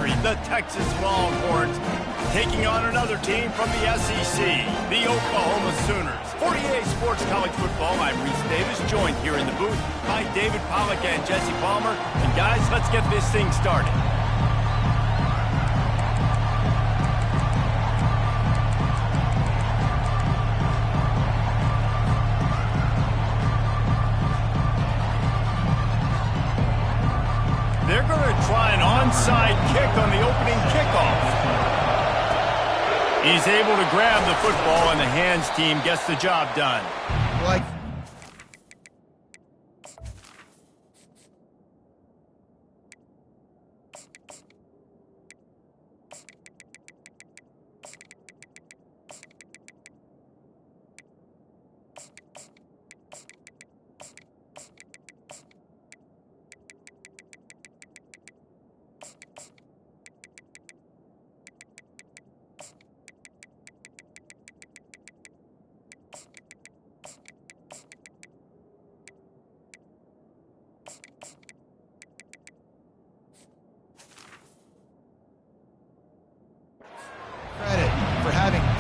country, the Texas Longhorns, taking on another team from the SEC, the Oklahoma Sooners. For EA Sports College Football, I'm Reese Davis, joined here in the booth by David Pollack and Jesse Palmer. And guys, let's get this thing started. They're going to try an onside kick on the opening kickoff. He's able to grab the football, and the hands team gets the job done. Like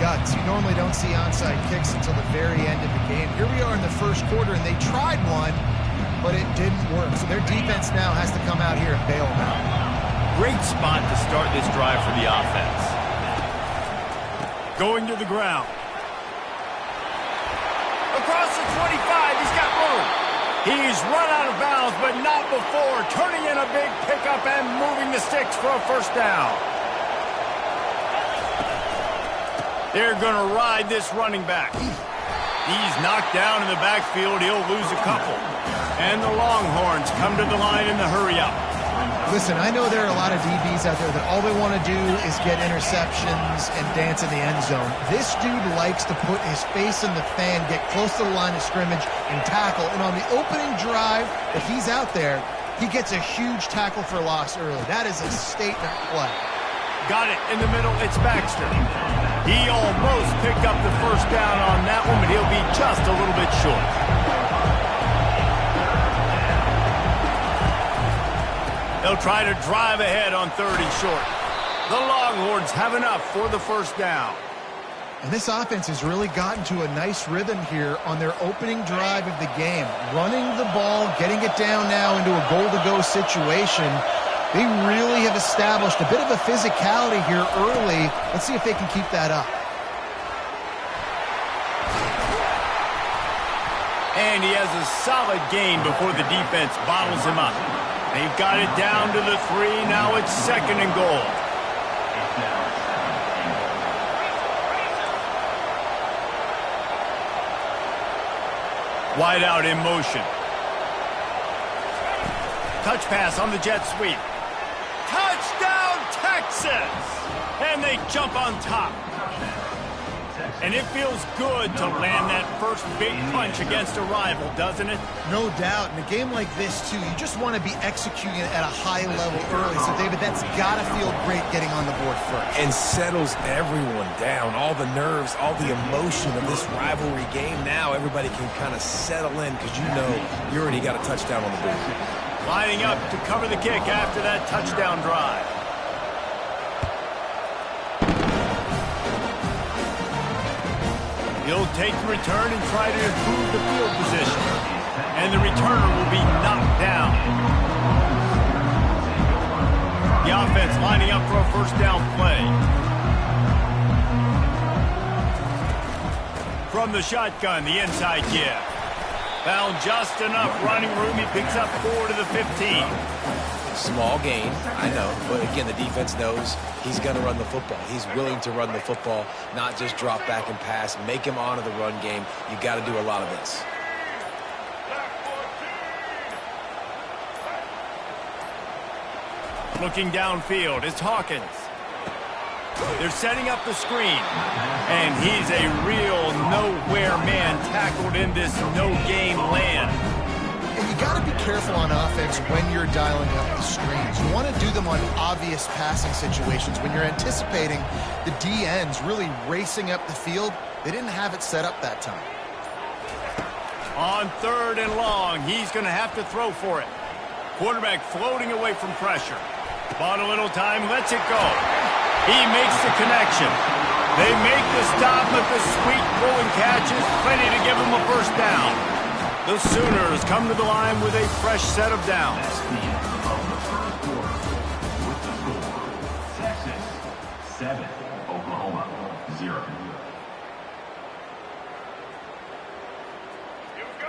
guts. You normally don't see onside kicks until the very end of the game. Here we are in the first quarter, and they tried one, but it didn't work. So their defense now has to come out here and bail them out. Great spot to start this drive for the offense. Going to the ground. Across the 25, he's got room. He's run out of bounds, but not before turning in a big pickup and moving the sticks for a first down. They're going to ride this running back. He's knocked down in the backfield. He'll lose a couple. And the Longhorns come to the line in the hurry-up. Listen, I know there are a lot of DBs out there that all they want to do is get interceptions and dance in the end zone. This dude likes to put his face in the fan, get close to the line of scrimmage, and tackle. And on the opening drive, if he's out there, he gets a huge tackle for loss early. That is a statement play. Got it in the middle. It's Baxter. He almost picked up the first down on that one, but he'll be just a little bit short. They'll try to drive ahead on 3rd and short. The Longhorns have enough for the first down. And this offense has really gotten to a nice rhythm here on their opening drive of the game. Running the ball, getting it down now into a goal-to-go situation. They really have established a bit of a physicality here early. Let's see if they can keep that up. And he has a solid gain before the defense bottles him up. They've got it down to the 3. Now it's 2nd and goal. Wide out in motion. Touch pass on the jet sweep. Touchdown, Texas! And they jump on top. And it feels good to land that first big punch against a rival, doesn't it? No doubt. In a game like this, too, you just want to be executing it at a high level early. So, David, that's got to feel great getting on the board first. And settles everyone down. All the nerves, all the emotion of this rivalry game. Now everybody can kind of settle in because you know you already got a touchdown on the board. Lining up to cover the kick after that touchdown drive. He'll take the return and try to improve the field position. And the returner will be knocked down. The offense lining up for a first down play. From the shotgun, the inside give. Found just enough running room. He picks up 4 to the 15. Small gain, I know, but again, the defense knows he's going to run the football. He's willing to run the football, not just drop back and pass, make him honor the run game. You got to do a lot of this. Looking downfield, it's Hawkins. They're setting up the screen. And he's a real nowhere man tackled in this no-game land. And you got to be careful on offense when you're dialing up the screens. You want to do them on obvious passing situations. When you're anticipating the DNs really racing up the field, they didn't have it set up that time. On 3rd and long, he's going to have to throw for it. Quarterback floating away from pressure. Bought a little time, lets it go. He makes the connection. They make the stop, but the sweet throw and catch is plenty to give them a first down. The Sooners come to the line with a fresh set of downs. Texas 7, Oklahoma 0.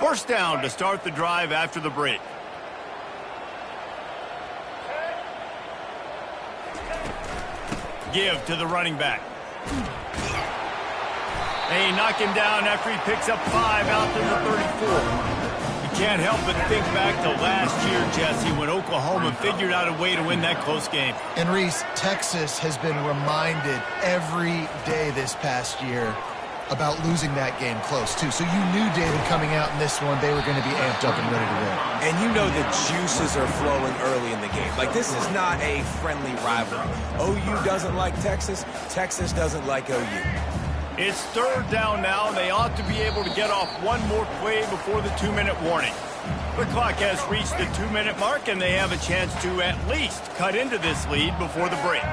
First down to start the drive after the break. Give to the running back. They knock him down after he picks up 5 out to the 34. You can't help but think back to last year, Jesse, when Oklahoma figured out a way to win that close game. And Reese, Texas has been reminded every day this past year about losing that game close, too. So you knew, David, coming out in this one, they were going to be amped up and ready to win. And you know the juices are flowing early in the game. Like, this is not a friendly rivalry. OU doesn't like Texas. Texas doesn't like OU. It's third down now. They ought to be able to get off one more play before the 2-minute warning. The clock has reached the 2-minute mark, and they have a chance to at least cut into this lead before the break.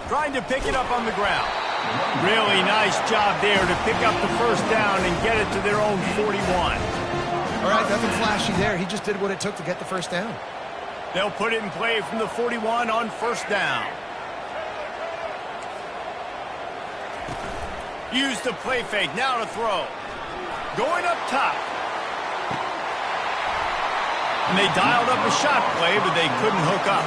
Trying to pick it up on the ground. Really nice job there to pick up the first down and get it to their own 41. All right, nothing flashy there. He just did what it took to get the first down. They'll put it in play from the 41 on first down. Use the play fake, now to throw. Going up top. And they dialed up a shot play, but they couldn't hook up.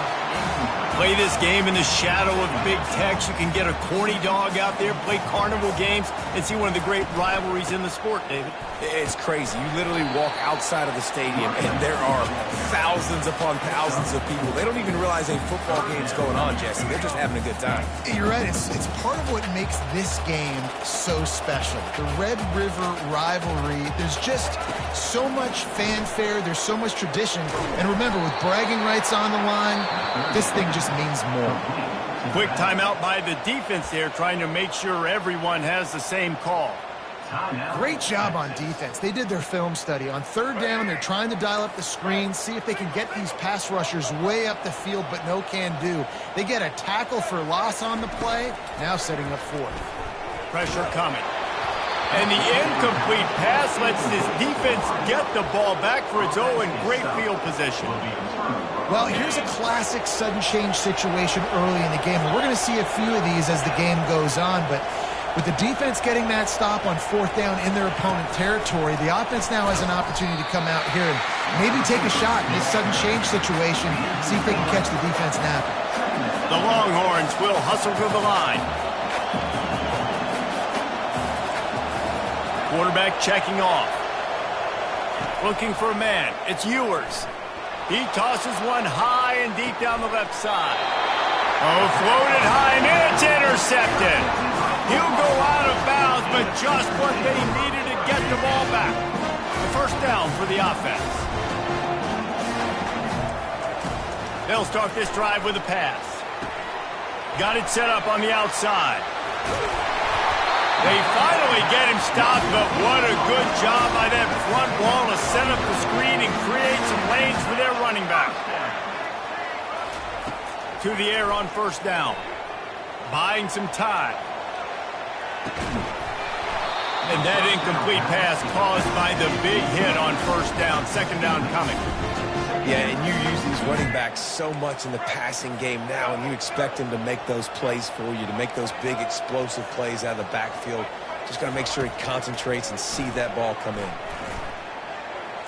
Play this game in the shadow of Big Tex. You can get a corny dog out there, play carnival games, and see one of the great rivalries in the sport, David. It's crazy. You literally walk outside of the stadium, and there are thousands upon thousands of people. They don't even realize a football game's going on, Jesse. They're just having a good time. You're right. It's part of what makes this game so special. The Red River rivalry, there's just so much fanfare. There's so much tradition. And remember, with bragging rights on the line, this thing just means more. Quick timeout by the defense there, trying to make sure everyone has the same call. Great job on defense. They did their film study. On third down, they're trying to dial up the screen, see if they can get these pass rushers way up the field, but no can do. They get a tackle for loss on the play, now setting up fourth. Pressure coming. And the incomplete pass lets this defense get the ball back for its own great field position. Well, here's a classic sudden change situation early in the game. And we're going to see a few of these as the game goes on, but with the defense getting that stop on fourth down in their opponent territory, the offense now has an opportunity to come out here and maybe take a shot in this sudden change situation, see if they can catch the defense napping. The Longhorns will hustle to the line. Quarterback checking off. Looking for a man. It's Ewers. He tosses one high and deep down the left side. Oh, floated high, and it's intercepted. He'll go out of bounds, but just what they needed to get the ball back. The first down for the offense. They'll start this drive with a pass. Got it set up on the outside. They finally get him stopped, but what a good job by that front wall to set up the screen and create some lanes for their running back. To the air on first down. Buying some time. And that incomplete pass caused by the big hit on first down. Second down coming. Yeah, and you use these running backs so much in the passing game now, and you expect them to make those plays for you, to make those big explosive plays out of the backfield. Just got to make sure he concentrates and see that ball come in.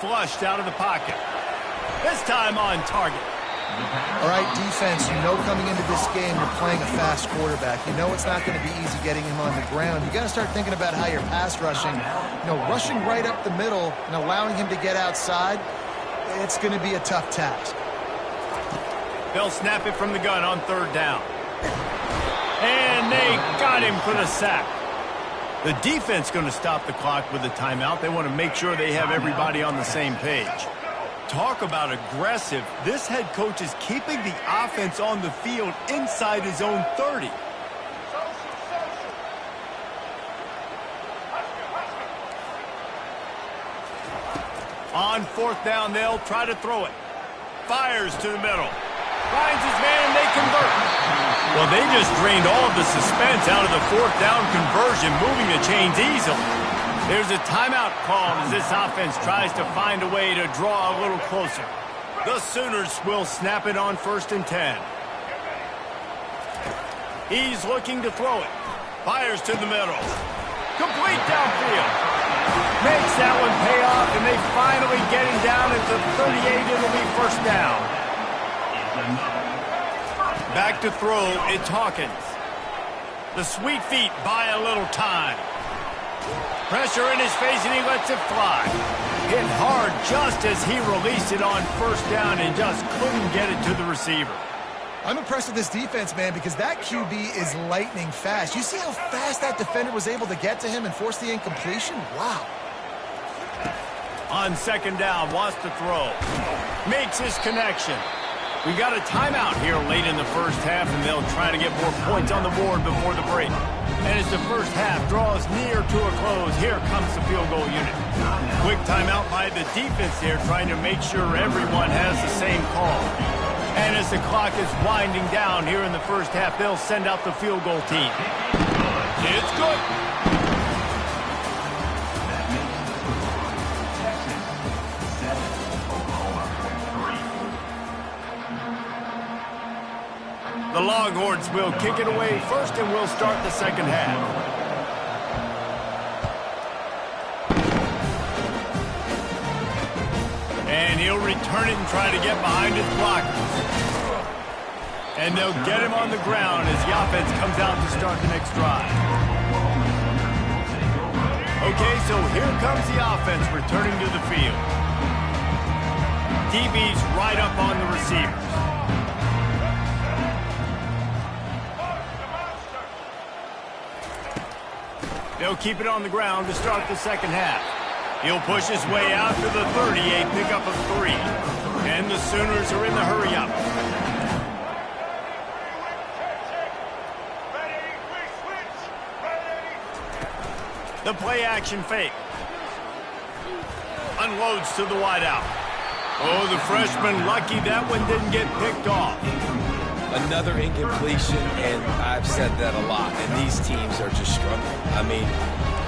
Flushed out of the pocket. This time on target. All right, defense, you know coming into this game you're playing a fast quarterback. You know it's not going to be easy getting him on the ground. You got to start thinking about how you're pass rushing. You know, rushing right up the middle and allowing him to get outside, it's going to be a tough task. They'll snap it from the gun on third down. And they got him for the sack. The defense going to stop the clock with a timeout. They want to make sure they have everybody on the same page. Talk about aggressive. This head coach is keeping the offense on the field inside his own 30. On fourth down, they'll try to throw it. Fires to the middle. Finds his man, and they convert. Well, they just drained all of the suspense out of the fourth down conversion, moving the chains easily. There's a timeout called as this offense tries to find a way to draw a little closer. The Sooners will snap it on 1st and 10. He's looking to throw it. Fires to the middle. Complete downfield. Makes that one pay off, and they finally get him down at the 38. It'll be 1st down. Back to throw, it's Hawkins. The sweet feet buy a little time. Pressure in his face, and he lets it fly. Hit hard just as he released it on 1st down and just couldn't get it to the receiver. I'm impressed with this defense, man, because that QB is lightning fast. You see how fast that defender was able to get to him and force the incompletion? Wow. On 2nd down, wants to throw. Makes his connection. We got a timeout here late in the 1st half, and they'll try to get more points on the board before the break. And as the 1st half draws near to a close, here comes the field goal unit. Quick timeout by the defense there, trying to make sure everyone has the same call. And as the clock is winding down here in the 1st half, they'll send out the field goal team. It's good. The Longhorns will kick it away first, and we'll start the 2nd half. And he'll return it and try to get behind his blockers. And they'll get him on the ground as the offense comes out to start the next drive. Okay, so here comes the offense returning to the field. DB's right up on the receivers. They'll keep it on the ground to start the 2nd half. He'll push his way out to the 38, pickup of 3. And the Sooners are in the hurry-up. The play-action fake. Unloads to the wideout. Oh, the freshman lucky that one didn't get picked off. Another incompletion, and I've said that a lot, and these teams are just struggling. I mean,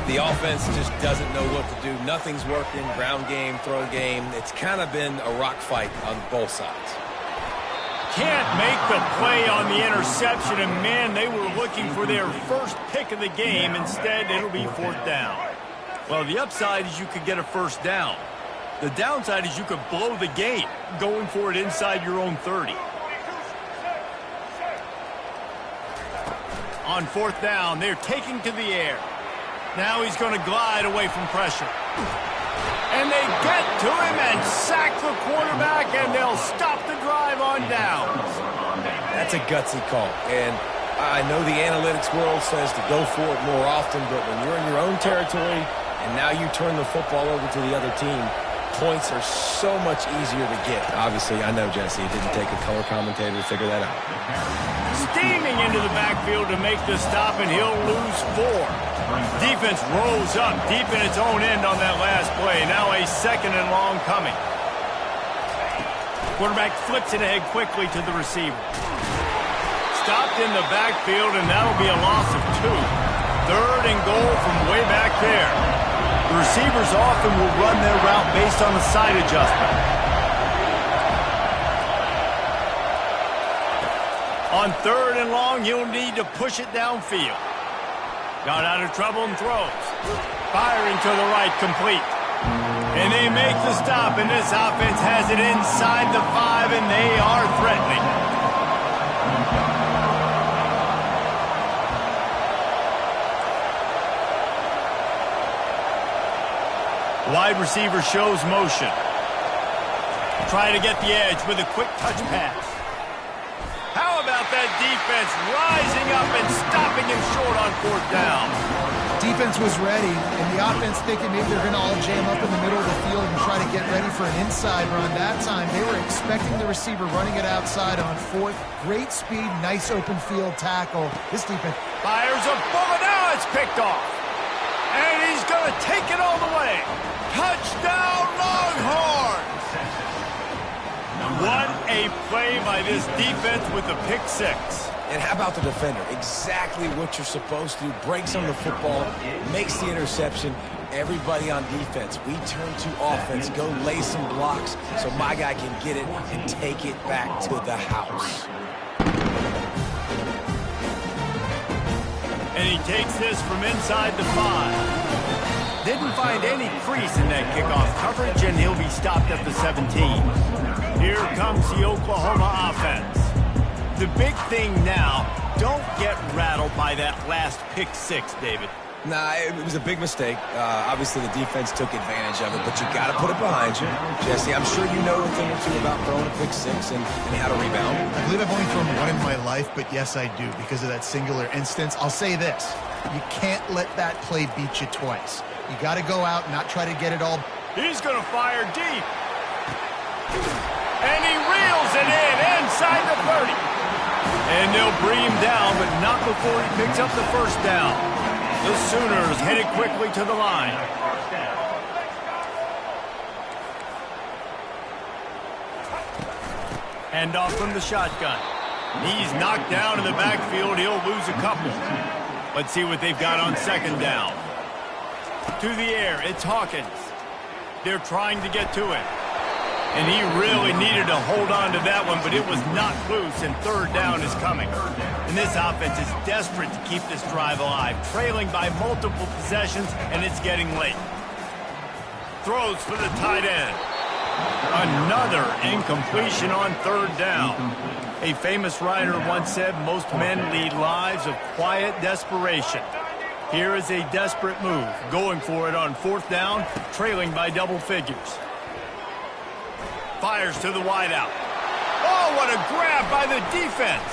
the offense just doesn't know what to do. Nothing's working, ground game, throw game. It's kind of been a rock fight on both sides. Can't make the play on the interception, and man, they were looking for their first pick of the game. Instead, it'll be 4th down. Well, the upside is you could get a 1st down. The downside is you could blow the game going for it inside your own 30. On 4th down, they're taking to the air. Now he's going to glide away from pressure. And they get to him and sack the quarterback, and they'll stop the drive on downs. That's a gutsy call. And I know the analytics world says to go for it more often, but when you're in your own territory and now you turn the football over to the other team, points are so much easier to get. Obviously, I know, Jesse, it didn't take a color commentator to figure that out. Steaming into the backfield to make the stop, and he'll lose 4. Defense rolls up deep in its own end on that last play. Now a 2nd and long coming. Quarterback flips it ahead quickly to the receiver. Stopped in the backfield, and that'll be a loss of 2. 3rd and goal from way back there. The receivers often will run their route based on a side adjustment. On 3rd and long, you'll need to push it downfield. Got out of trouble and throws. Firing to the right, complete. And they make the stop, and this offense has it inside the 5, and they are threatening. Wide receiver shows motion. Trying to get the edge with a quick touch pass. How about that defense rising up and stopping him short on 4th down? Defense was ready, and the offense thinking maybe they're going to all jam up in the middle of the field and try to get ready for an inside run. That time, they were expecting the receiver running it outside on 4th. Great speed, nice open field tackle. This defense fires a bullet. Now it's picked off. And he's going to take it all the way. Touchdown, Longhorns! What a play by this defense with the pick six. And how about the defender? Exactly what you're supposed to do. Breaks on the football, makes the interception. Everybody on defense, we turn to offense. Go lay some blocks so my guy can get it and take it back to the house. And he takes this from inside the 5. Didn't find any crease in that kickoff coverage, and he'll be stopped at the 17. Here comes the Oklahoma offense. The big thing now, don't get rattled by that last pick six, David. Nah, it was a big mistake. Obviously, the defense took advantage of it, but you got to put it behind you. Jesse, I'm sure you know a thing or two about throwing a pick six and how to rebound. I believe I've only thrown one in my life, but yes, I do, because of that singular instance. I'll say this. You can't let that play beat you twice. You got to go out and not try to get it all. He's going to fire deep. And he reels it in inside the 30. And they'll bring him down, but not before he picks up the first down. The Sooners headed quickly to the line. Hand off from the shotgun. He's knocked down in the backfield. He'll lose a couple. Let's see what they've got on second down. To the air, it's Hawkins. They're trying to get to him. And he really needed to hold on to that one, but it was not loose, and third down is coming. And this offense is desperate to keep this drive alive, trailing by multiple possessions, and it's getting late. Throws for the tight end. Another incompletion on third down. A famous writer once said, most men lead lives of quiet desperation. Here is a desperate move, going for it on fourth down, trailing by double figures. Fires to the wideout. Oh, what a grab by the defense.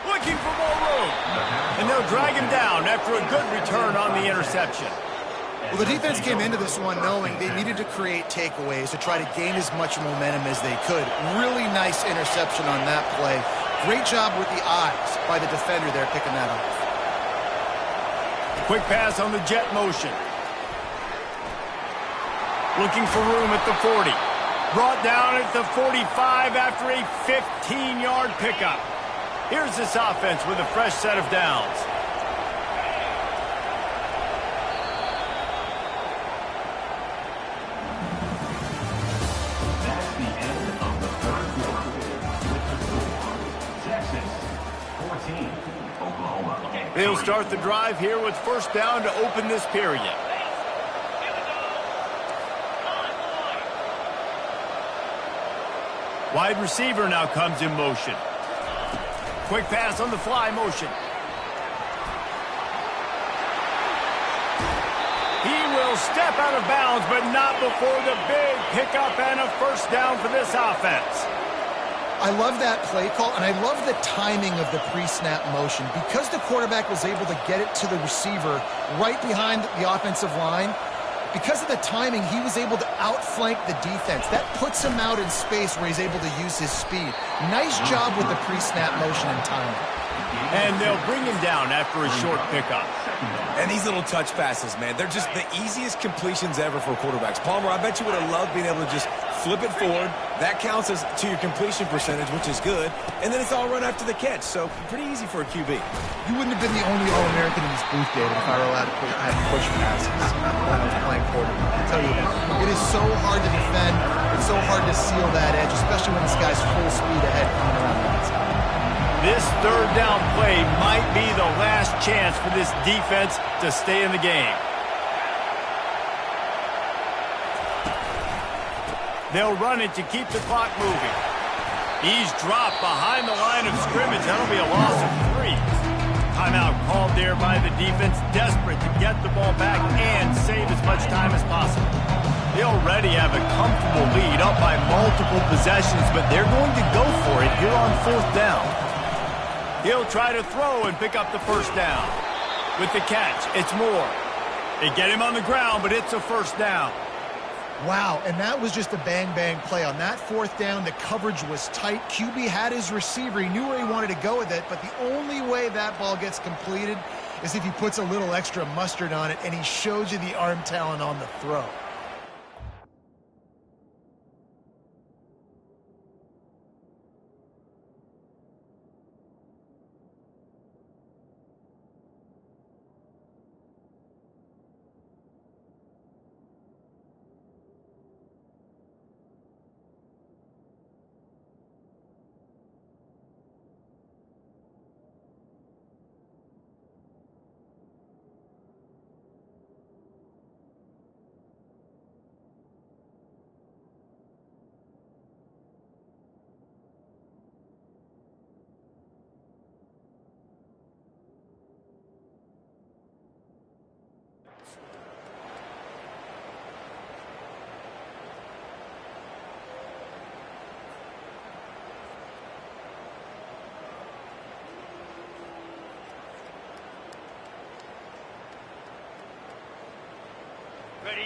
Looking for more room. And they'll drag him down after a good return on the interception. Well, the defense came into this one knowing they needed to create takeaways to try to gain as much momentum as they could. Really nice interception on that play. Great job with the eyes by the defender there picking that off. Quick pass on the jet motion. Looking for room at the 40. Brought down at the 45 after a 15-yard pickup. Here's this offense with a fresh set of downs. That's the end of the third quarter. With the score, Texas 14, Oklahoma. They'll start the drive here with first down to open this period. Wide receiver now comes in motion. Quick pass on the fly motion. He will step out of bounds, but not before the big pickup and a first down for this offense. I love that play call, and I love the timing of the pre-snap motion. Because the quarterback was able to get it to the receiver right behind the offensive line, because of the timing, he was able to outflank the defense. That puts him out in space where he's able to use his speed. Nice job with the pre-snap motion and timing. And they'll bring him down after a short pickup. And these little touch passes, man, they're just the easiest completions ever for quarterbacks. Palmer, I bet you would have loved being able to just flip it forward. That counts as to your completion percentage, which is good. And then it's all run after the catch, so pretty easy for a QB. You wouldn't have been the only All-American in this booth, David, if I were allowed to have push passes when I was playing quarterback. I'll tell you that. It is so hard to defend. It's so hard to seal that edge, especially when this guy's full speed ahead coming around the outside. This third down play might be the last chance for this defense to stay in the game. They'll run it to keep the clock moving. He's dropped behind the line of scrimmage. That'll be a loss of 3. Timeout called there by the defense, desperate to get the ball back and save as much time as possible. They already have a comfortable lead up by multiple possessions, but they're going to go for it here on fourth down. He'll try to throw and pick up the first down. With the catch, it's Moore. They get him on the ground, but it's a first down. Wow, and that was just a bang-bang play. On that fourth down, the coverage was tight. QB had his receiver. He knew where he wanted to go with it, but the only way that ball gets completed is if he puts a little extra mustard on it, and he shows you the arm talent on the throw.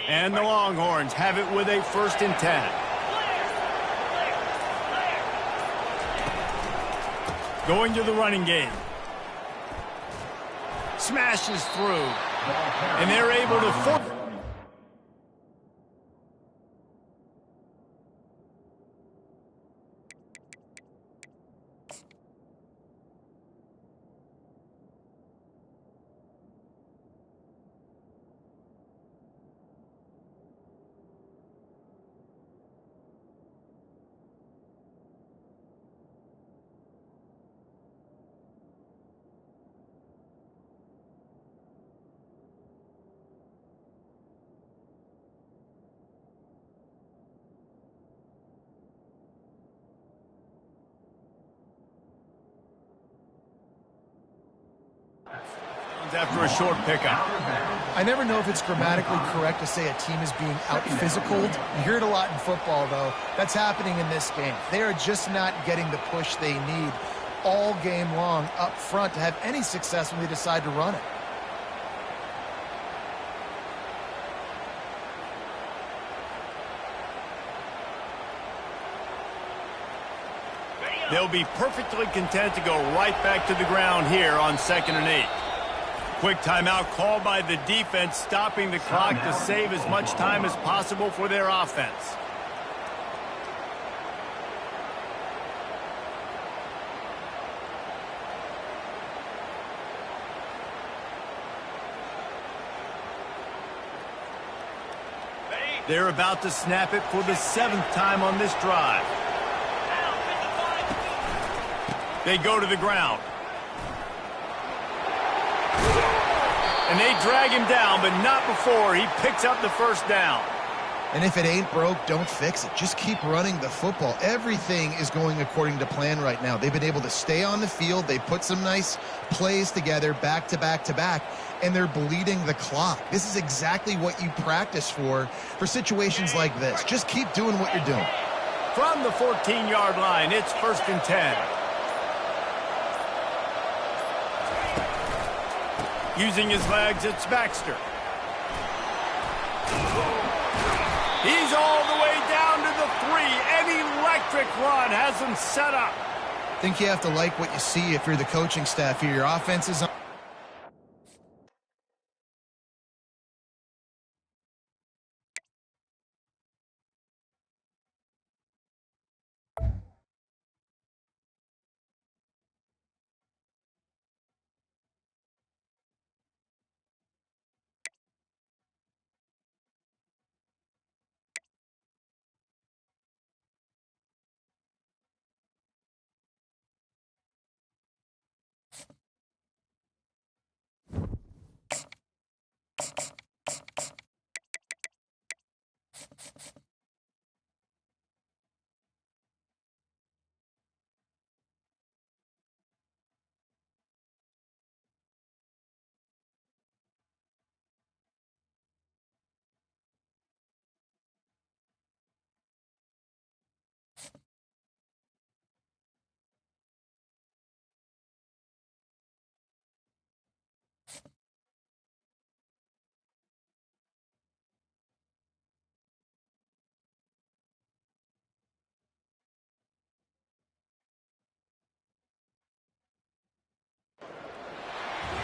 And the Longhorns have it with a 1st and 10. Going to the running game. Smashes through. And they're able to force. After a short pickup. I never know if it's grammatically correct to say a team is being out-physicaled. You hear it a lot in football, though. That's happening in this game. They are just not getting the push they need all game long up front to have any success when they decide to run it. They'll be perfectly content to go right back to the ground here on 2nd and 8. Quick timeout called by the defense, stopping the clock to save as much time as possible for their offense. They're about to snap it for the 7th time on this drive. They go to the ground. And they drag him down, but not before he picks up the 1st down. And if it ain't broke, don't fix it. Just keep running the football. Everything is going according to plan right now. They've been able to stay on the field. They put some nice plays together back to back to back, and they're bleeding the clock. This is exactly what you practice for situations like this. Just keep doing what you're doing. From the 14-yard line, it's 1st and 10. Using his legs, it's Baxter. He's all the way down to the 3. An electric run has him set up. I think you have to like what you see if you're the coaching staff here. Your offense is on.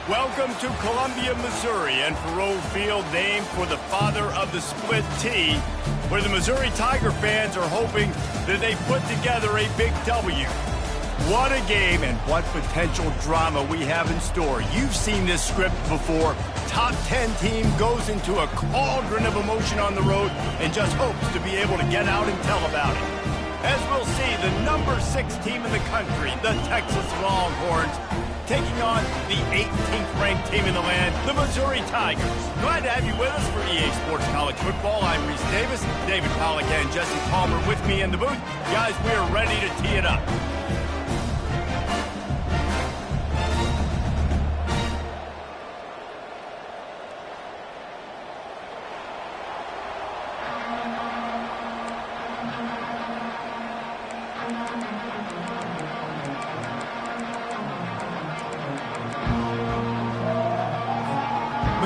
Welcome to Columbia, Missouri, and Faurot Field, named for the father of the split T, where the Missouri Tiger fans are hoping that they put together a big W. What a game and what potential drama we have in store. You've seen this script before. Top 10 team goes into a cauldron of emotion on the road and just hopes to be able to get out and tell about it. As we'll see, the number 6 team in the country, the Texas Longhorns, taking on the 18th ranked team in the land, the Missouri Tigers. Glad to have you with us for EA Sports College Football. I'm Reese Davis, David Pollack and Jesse Palmer with me in the booth. Guys, we are ready to tee it up.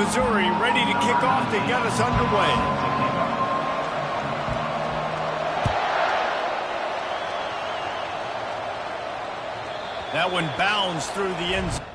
Missouri ready to kick off to get us underway. That one bounds through the end zone.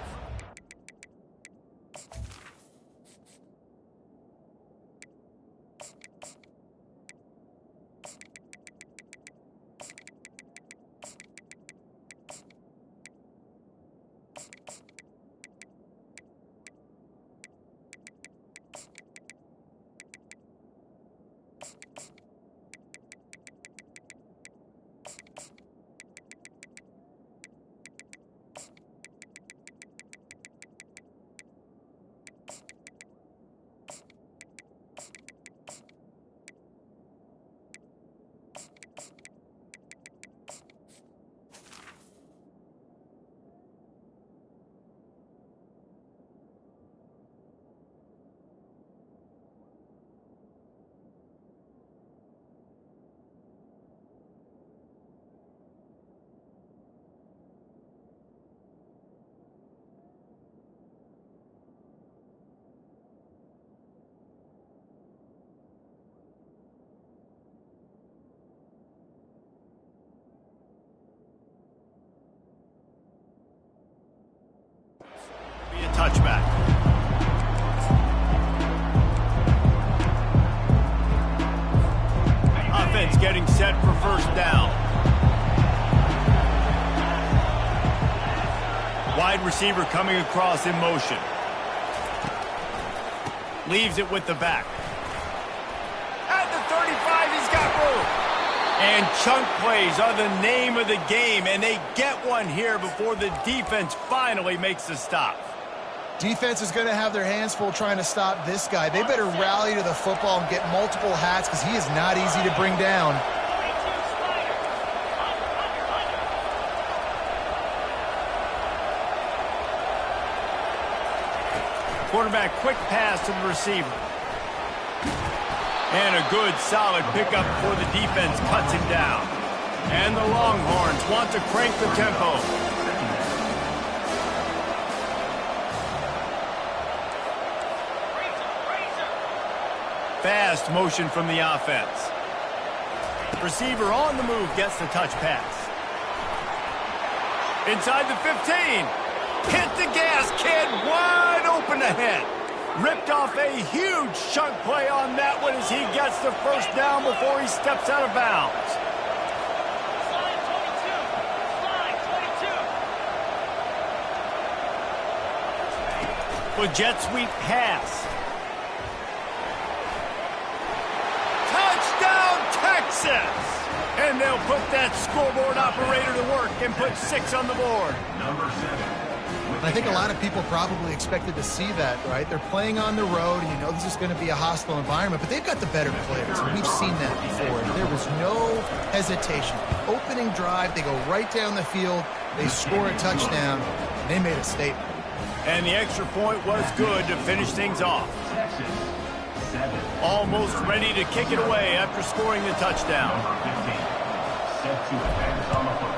Touchback. Offense getting set for first down. Wide receiver coming across in motion. Leaves it with the back. At the 35, he's got room. And chunk plays are the name of the game, and they get one here before the defense finally makes the stop. Defense is going to have their hands full trying to stop this guy. They better rally to the football and get multiple hats because he is not easy to bring down. Quarterback quick pass to the receiver. And a good solid pickup before the defense cuts him down. And the Longhorns want to crank the tempo. Fast motion from the offense. Receiver on the move gets the touch pass. Inside the 15. Hit the gas, kid. Wide open ahead. Ripped off a huge chunk play on that one as he gets the first down before he steps out of bounds. With jet sweep pass. Texas! And they'll put that scoreboard operator to work and put 6 on the board. Number 7. I think a lot of people probably expected to see that, right? They're playing on the road, and you know this is going to be a hostile environment, but they've got the better players. We've seen that before. There was no hesitation. Opening drive, they go right down the field, they score a touchdown, and they made a statement. And the extra point was good to finish things off. Texas, 7. Almost ready to kick it away after scoring the touchdown. Number 15. Set to advance on the football.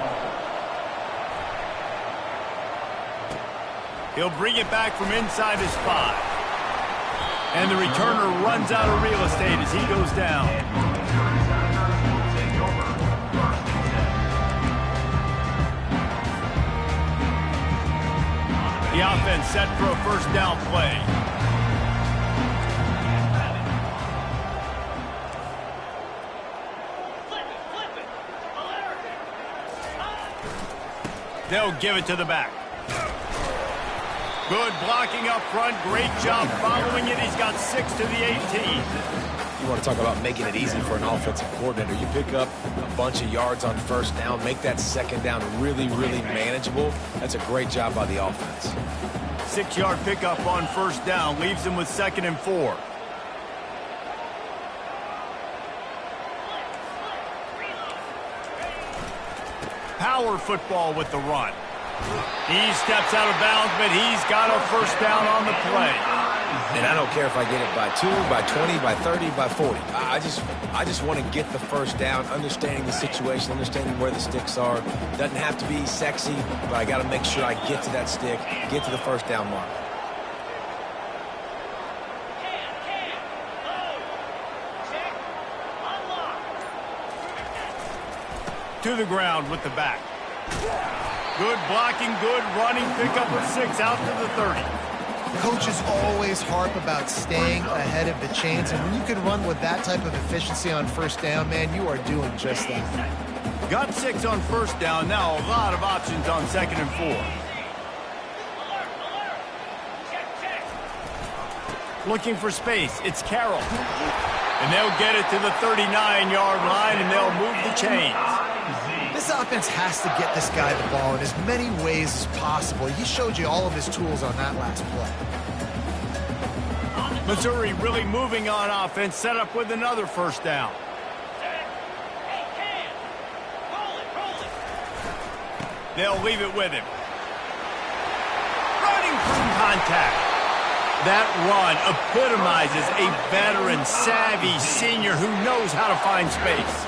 He'll bring it back from inside his 5. And the returner runs out of real estate as he goes down. The offense set for a first down play. They'll give it to the back. Good blocking up front. Great job following it. He's got 6 to the 18. You want to talk about making it easy for an offensive coordinator. You pick up a bunch of yards on first down, make that second down really, really manageable. That's a great job by the offense. 6-yard pickup on first down leaves him with 2nd and 4. Power football with the run. He steps out of bounds, but he's got a first down on the play. And I don't care if I get it by 2, by 20, by 30, by 40. I just want to get the first down, understanding the situation, understanding where the sticks are. Doesn't have to be sexy, but I got to make sure I get to that stick, get to the first down mark. To the ground with the back. Good blocking, good running, pickup of 6 out to the 30. Coaches always harp about staying ahead of the chains, and when you can run with that type of efficiency on first down, man, you are doing just that. Got 6 on first down, now a lot of options on 2nd and 4. Looking for space, it's Carroll. And they'll get it to the 39-yard line, and they'll move the chains. This offense has to get this guy the ball in as many ways as possible. He showed you all of his tools on that last play. Missouri really moving on offense, set up with another first down. They'll leave it with him. Running through contact. That run epitomizes a veteran, savvy senior who knows how to find space.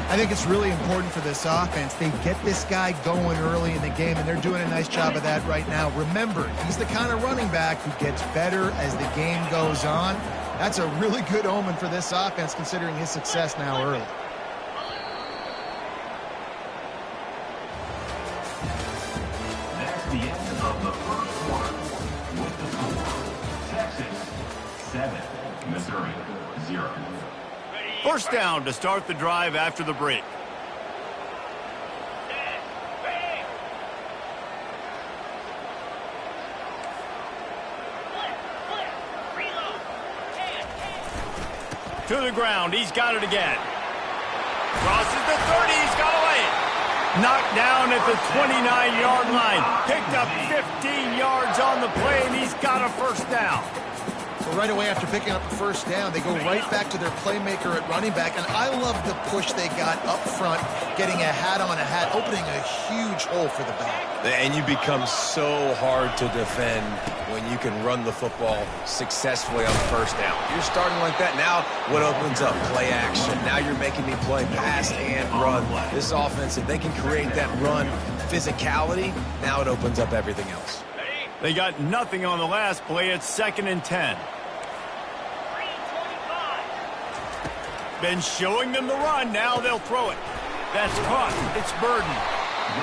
I think it's really important for this offense. They get this guy going early in the game, and they're doing a nice job of that right now. Remember, he's the kind of running back who gets better as the game goes on. That's a really good omen for this offense, considering his success now early. That's the end of the first quarter. With the score, Texas 7, Missouri 0. First down to start the drive after the break. To the ground, he's got it again. Crosses the 30, he's got to lay it. Knocked down at the 29-yard line. Picked up 15 yards on the play, and he's got a first down. So right away after picking up the first down, they go right back to their playmaker at running back. And I love the push they got up front, getting a hat on a hat, opening a huge hole for the back. And you become so hard to defend when you can run the football successfully on first down. You're starting like that. Now what opens up? Play action. Now you're making me play pass and run. This offense, if they can create that run physicality, now it opens up everything else. They got nothing on the last play. It's 2nd and 10. Been showing them the run. Now they'll throw it. That's caught. It's Burden.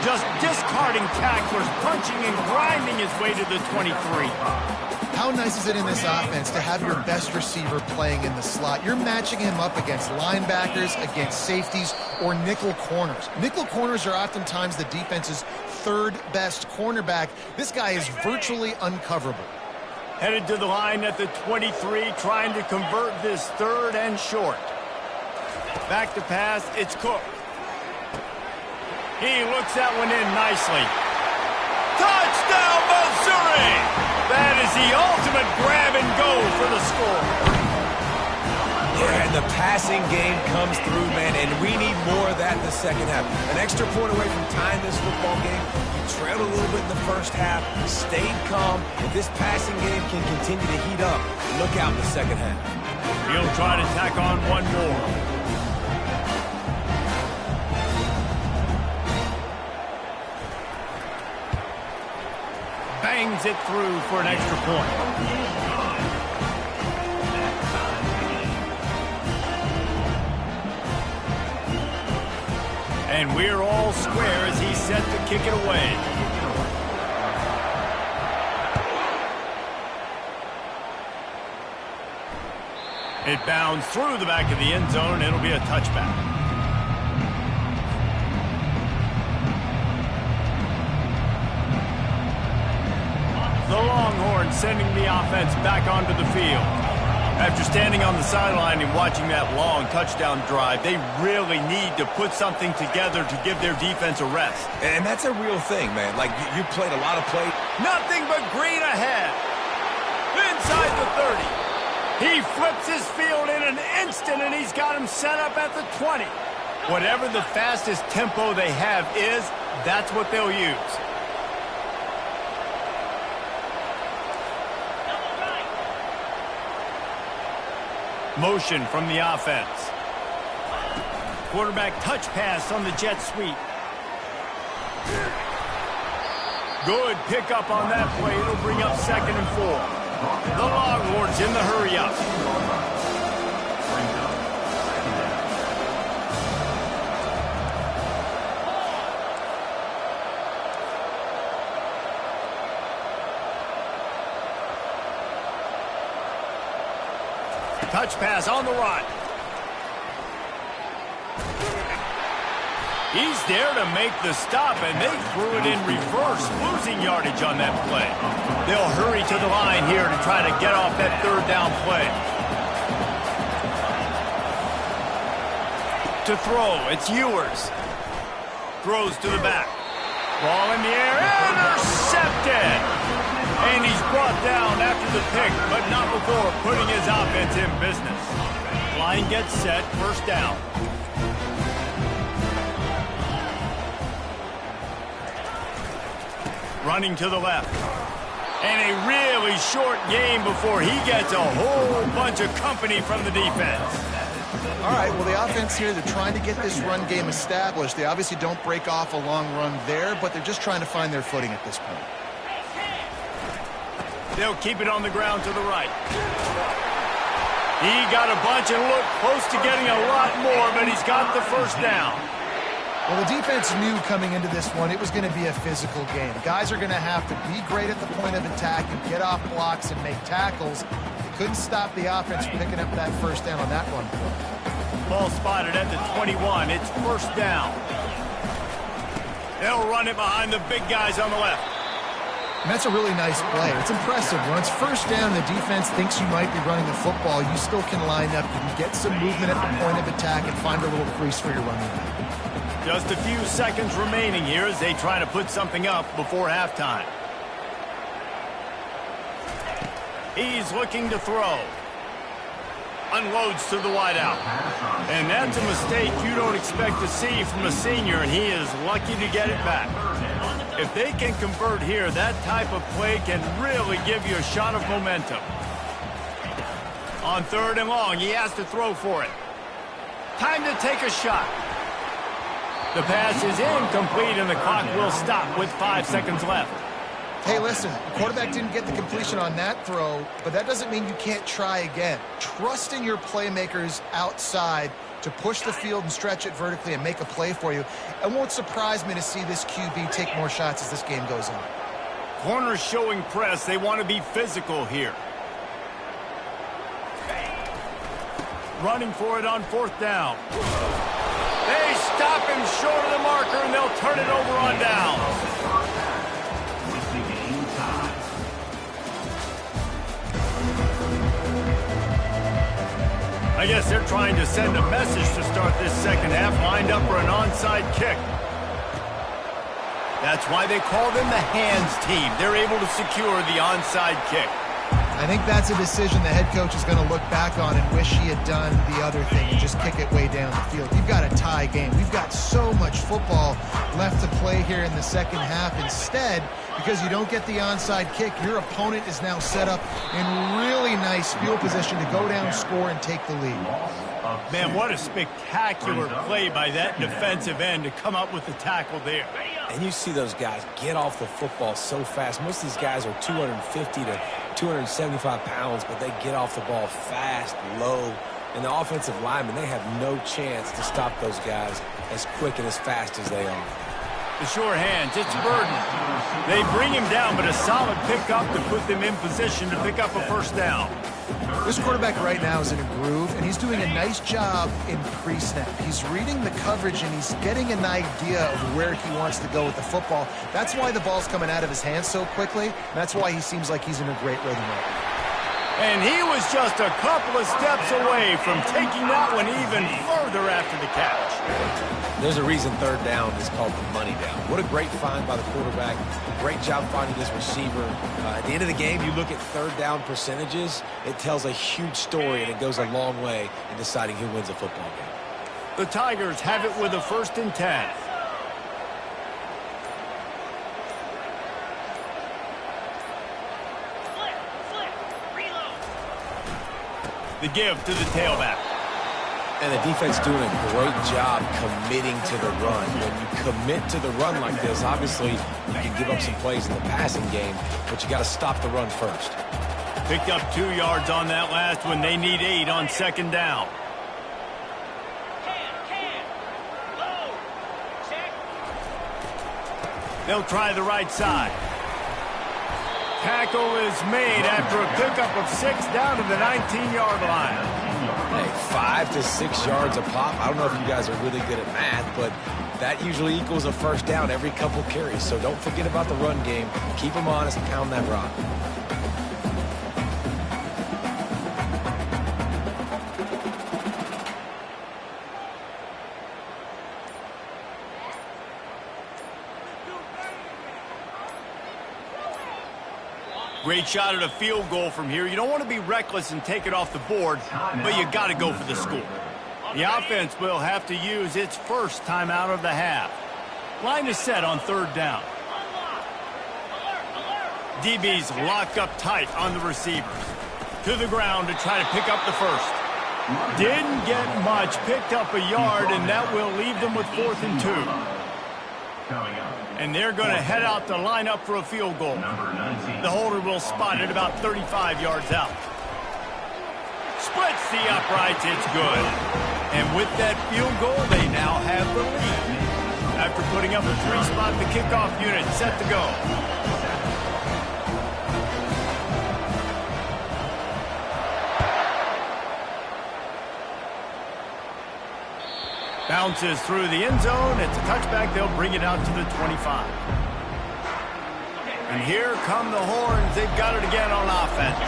Just discarding tacklers, punching and grinding his way to the 23. How nice is it in this offense to have your best receiver playing in the slot? You're matching him up against linebackers, against safeties, or nickel corners. Nickel corners are oftentimes the defense's third best cornerback. This guy is virtually uncoverable. Headed to the line at the 23, trying to convert this 3rd and short. Back to pass, it's Cook. He looks that one in nicely. Touchdown, Missouri! That is the ultimate grab and go for the score. Yeah, and the passing game comes through, man, and we need more of that in the second half. An extra point away from tying this football game. You trailed a little bit in the first half, stayed calm. If this passing game can continue to heat up, look out in the second half. He'll try to tack on one more. Bangs it through for an extra point. And we're all square as he's set to kick it away. It bounds through the back of the end zone, and it'll be a touchback. The Longhorns sending the offense back onto the field. After standing on the sideline and watching that long touchdown drive, they really need to put something together to give their defense a rest. And that's a real thing, man. Like, you played a lot of play. Nothing but green ahead. Inside the 30. He flips his field in an instant, and he's got him set up at the 20. Whatever the fastest tempo they have is, that's what they'll use. Motion from the offense. Quarterback touch pass on the jet sweep. Good pickup on that play. It'll bring up 2nd and 4. The Longhorns in the hurry up. Touch pass on the run. He's there to make the stop, and they threw it in reverse, losing yardage on that play. They'll hurry to the line here to try to get off that third down play. To throw, it's Ewers. Throws to the back. Ball in the air, intercepted! And he's brought down after the pick, but not before putting his offense in business. Line gets set, first down. Running to the left. And a really short game before he gets a whole bunch of company from the defense. All right, well, the offense here, they're trying to get this run game established. They obviously don't break off a long run there, but they're just trying to find their footing at this point. They'll keep it on the ground to the right. He got a bunch and looked close to getting a lot more, but he's got the first down. Well, the defense knew coming into this one it was going to be a physical game. Guys are going to have to be great at the point of attack and get off blocks and make tackles. They couldn't stop the offense from picking up that first down on that run. Ball spotted at the 21. It's first down. They'll run it behind the big guys on the left. And that's a really nice play. It's impressive. When it's first down, the defense thinks you might be running the football. You still can line up. You can get some movement at the point of attack and find a little crease for your running back. Just a few seconds remaining here as they try to put something up before halftime. He's looking to throw. Unloads to the wideout. And that's a mistake you don't expect to see from a senior, and he is lucky to get it back. If they can convert here, that type of play can really give you a shot of momentum. On third and long, he has to throw for it. Time to take a shot. The pass is incomplete, and the clock will stop with 5 seconds left. Hey, listen, the quarterback didn't get the completion on that throw, but that doesn't mean you can't try again. Trust in your playmakers outside to push the field and stretch it vertically and make a play for you. It won't surprise me to see this QB take more shots as this game goes on. Corners showing press. They want to be physical here. Running for it on fourth down. They stop him short of the marker, and they'll turn it over on down. I guess they're trying to send a message to start this second half, lined up for an onside kick. That's why they call them the hands team. They're able to secure the onside kick. I think that's a decision the head coach is going to look back on and wish he had done the other thing and just kick it way down the field. You've got a tie game. We've got so much football left to play here in the second half. Instead, because you don't get the onside kick, your opponent is now set up in really nice field position to go down, score, and take the lead. Man, what a spectacular play by that defensive end to come up with the tackle there. And you see those guys get off the football so fast. Most of these guys are 250 to 275 pounds, but they get off the ball fast, low. And the offensive linemen, they have no chance to stop those guys as quick and as fast as they are. The sure hands, it's Burden. They bring him down, but a solid pickup to put them in position to pick up a first down. This quarterback right now is in a groove, and he's doing a nice job in pre-snap. He's reading the coverage, and he's getting an idea of where he wants to go with the football. That's why the ball's coming out of his hands so quickly. That's why he seems like he's in a great rhythm right now. And he was just a couple of steps away from taking that one even further after the catch. There's a reason third down is called the money down. What a great find by the quarterback. Great job finding his receiver. At the end of the game, you look at third down percentages. It tells a huge story, and it goes a long way in deciding who wins a football game. The Tigers have it with a 1st and 10. The give to the tailback. And the defense doing a great job committing to the run. When you commit to the run like this, obviously you can give up some plays in the passing game, but you got to stop the run first. Picked up 2 yards on that last one. They need 8 on second down. They'll try the right side. tackle is made after a pickup of 6 down to the 19-yard line. Hey, 5 to 6 yards a pop. I don't know if you guys are really good at math, but that usually equals a first down every couple carries. So don't forget about the run game. Keep them honest, pound that rock. Great shot at a field goal from here. You don't want to be reckless and take it off the board, but you got to go for the score. The offense will have to use its first timeout of the half. Line is set on 3rd down. DB's locked up tight on the receivers. To the ground to try to pick up the first. Didn't get much, picked up a yard, and that will leave them with 4th and 2. And they're going to head out to line up for a field goal. The holder will spot it about 35 yards out. Splits the uprights, it's good. And with that field goal, they now have the lead. After putting up a 3-spot, the kickoff unit set to go. Bounces through the end zone. It's a touchback. They'll bring it out to the 25. And here come the horns. They've got it again on offense.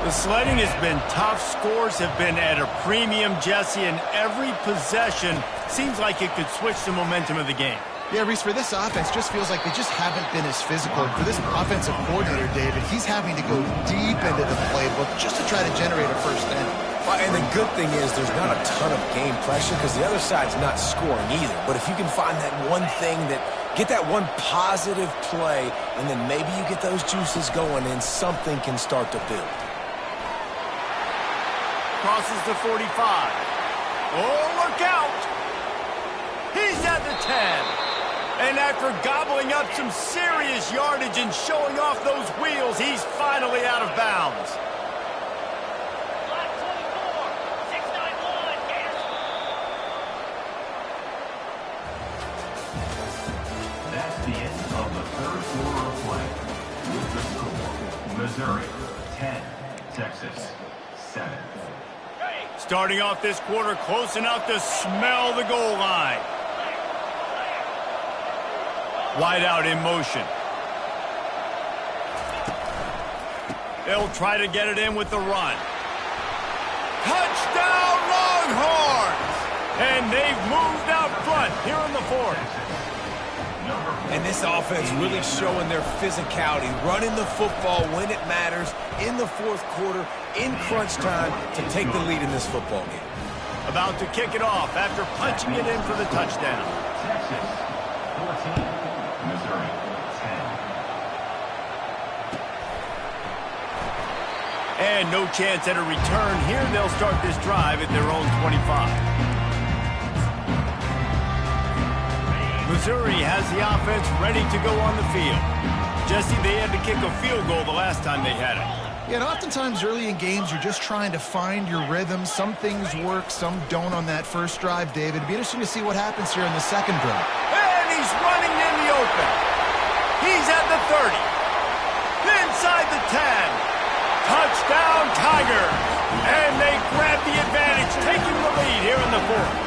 The sledding has been tough. Scores have been at a premium, Jesse, and every possession seems like it could switch the momentum of the game. Yeah, Reese, for this offense, just feels like they just haven't been as physical. For this offensive coordinator, David, he's having to go deep into the playbook just to try to generate a first down. Well, and the good thing is there's not a ton of game pressure because the other side's not scoring either. But if you can find that one thing get that one positive play, and then maybe you get those juices going and something can start to build. Crosses the 45. Oh, look out! He's at the 10. And after gobbling up some serious yardage and showing off those wheels, he's finally out of bounds. That's the end of the 3rd quarter of play. With the score, Missouri 10, Texas 7. Starting off this quarter close enough to smell the goal line. Wide out in motion. They'll try to get it in with the run. Touchdown Longhorns! And they've moved out front here in the 4th. And this offense really showing their physicality, running the football when it matters, in the 4th quarter, in crunch time, to take the lead in this football game. About to kick it off after punching it in for the touchdown. Texas 14, Missouri 10. And no chance at a return here. They'll start this drive at their own 25. Missouri has the offense ready to go on the field. Jesse, they had to kick a field goal the last time they had it. Yeah, and oftentimes early in games, you're just trying to find your rhythm. Some things work, some don't on that first drive, David. It'd be interesting to see what happens here in the second drive. And he's running in the open. He's at the 30. Inside the 10. Touchdown, Tigers. And they grab the advantage, taking the lead here in the 4th.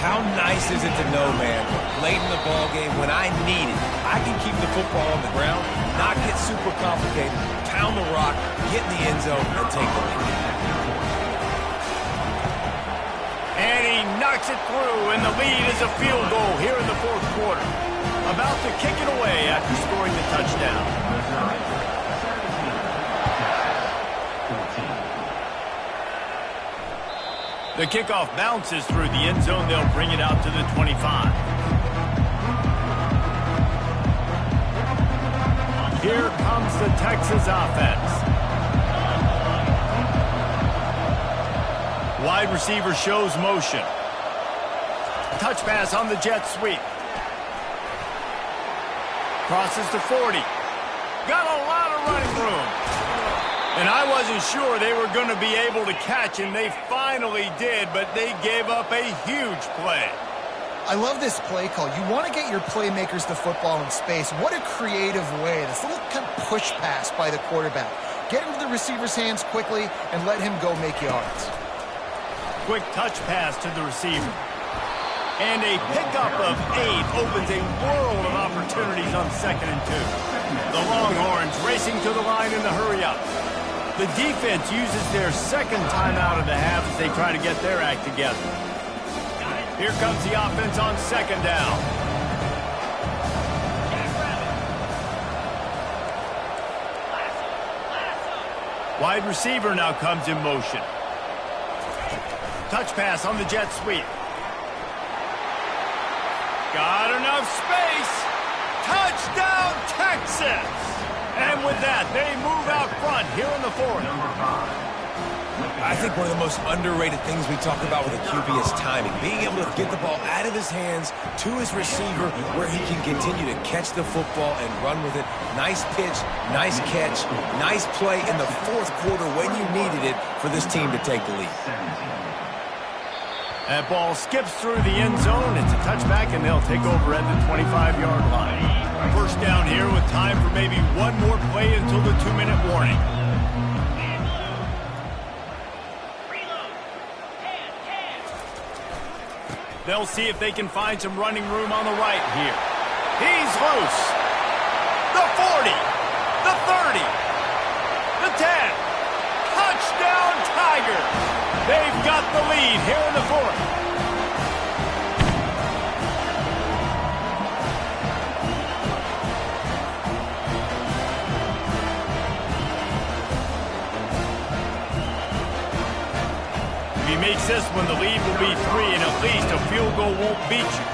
How nice is it to know, man, late in the ball game when I need it, I can keep the football on the ground, not get super complicated, pound the rock, get in the end zone, and take the lead. And he knocks it through, and the lead is a field goal here in the 4th quarter. About to kick it away after scoring the touchdown. The kickoff bounces through the end zone. They'll bring it out to the 25. Here comes the Texas offense. Wide receiver shows motion. Touch pass on the jet sweep. Crosses to 40. Got a lot of running room. And I wasn't sure they were going to be able to catch, and they finally did, but they gave up a huge play. I love this play call. You want to get your playmakers the football in space. What a creative way. This little kind of push pass by the quarterback. Get into the receiver's hands quickly and let him go make yards. Quick touch pass to the receiver. And a pickup of 8 opens a world of opportunities on 2nd and 2. The Longhorns racing to the line in the hurry-up. The defense uses their second timeout of the half as they try to get their act together. Here comes the offense on 2nd down. Wide receiver now comes in motion. Touch pass on the jet sweep. Got enough space. Touchdown, Texas! And with that, they move out front here in the 4th. I think one of the most underrated things we talk about with a QB is timing. Being able to get the ball out of his hands to his receiver where he can continue to catch the football and run with it. Nice pitch, nice catch, nice play in the 4th quarter when you needed it for this team to take the lead. That ball skips through the end zone. It's a touchback, and they'll take over at the 25-yard line. First down here with time for maybe one more play until the 2-minute warning. They'll see if they can find some running room on the right here. He's loose. The 40. The 30. The 10. Touchdown, Tigers! They've got the lead here in the 4th. If he makes this one, the lead will be 3, and at least a field goal won't beat you.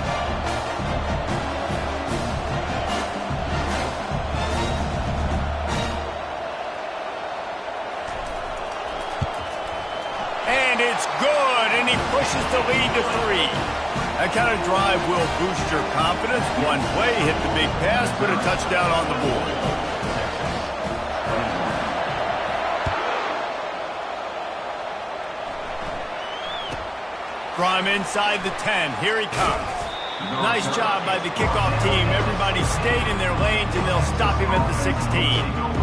It's good, and he pushes the lead to 3. That kind of drive will boost your confidence. One play, hit the big pass, put a touchdown on the board. From inside the 10, here he comes. Nice job by the kickoff team. Everybody stayed in their lanes, and they'll stop him at the 16.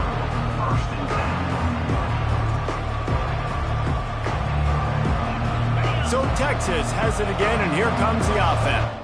So Texas has it again, and here comes the offense.